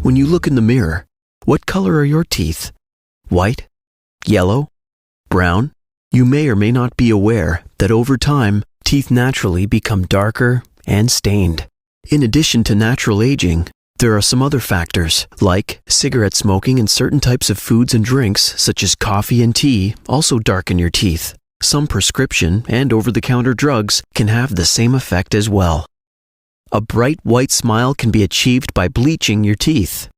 When you look in the mirror, what color are your teeth? White? Yellow? Brown? You may or may not be aware that over time, teeth naturally become darker and stained. In addition to natural aging, there are some other factors, like cigarette smoking and certain types of foods and drinks, such as coffee and tea, also darken your teeth. Some prescription and over-the-counter drugs can have the same effect as well. A bright white smile can be achieved by bleaching your teeth.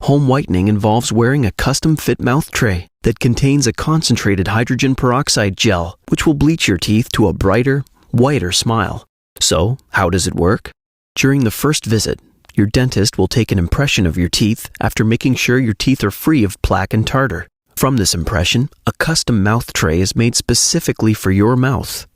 Home whitening involves wearing a custom-fit mouth tray that contains a concentrated hydrogen peroxide gel, which will bleach your teeth to a brighter, whiter smile. So, how does it work? During the first visit, your dentist will take an impression of your teeth after making sure your teeth are free of plaque and tartar. From this impression, a custom mouth tray is made specifically for your mouth.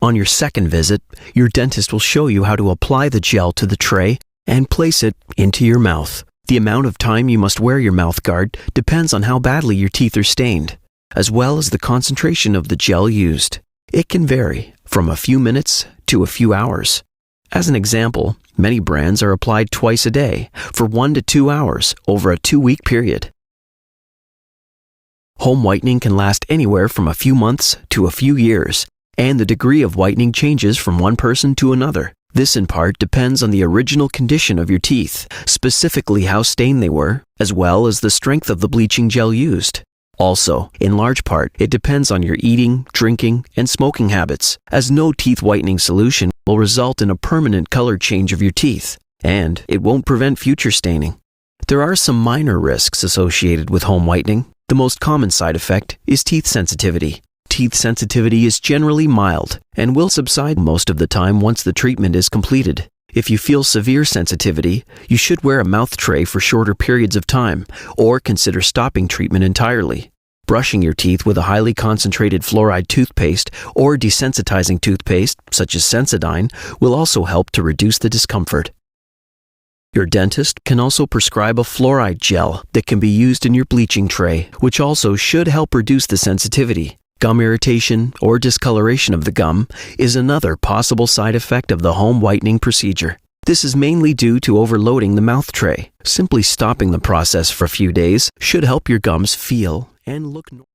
On your second visit, your dentist will show you how to apply the gel to the tray and place it into your mouth. The amount of time you must wear your mouth guard depends on how badly your teeth are stained, as well as the concentration of the gel used. It can vary from a few minutes to a few hours. As an example, many brands are applied twice a day for 1 to 2 hours over a 2-week period. Home whitening can last anywhere from a few months to a few years, and the degree of whitening changes from one person to another. This in part depends on the original condition of your teeth, specifically how stained they were, as well as the strength of the bleaching gel used. Also, in large part, it depends on your eating, drinking, and smoking habits, as no teeth whitening solution will result in a permanent color change of your teeth, and it won't prevent future staining. There are some minor risks associated with home whitening. The most common side effect is teeth sensitivity. Teeth sensitivity is generally mild and will subside most of the time once the treatment is completed. If you feel severe sensitivity, you should wear a mouth tray for shorter periods of time or consider stopping treatment entirely. Brushing your teeth with a highly concentrated fluoride toothpaste or desensitizing toothpaste, such as Sensodyne, will also help to reduce the discomfort. Your dentist can also prescribe a fluoride gel that can be used in your bleaching tray, which also should help reduce the sensitivity. Gum irritation or discoloration of the gum is another possible side effect of the home whitening procedure. This is mainly due to overloading the mouth tray. Simply stopping the process for a few days should help your gums feel and look normal.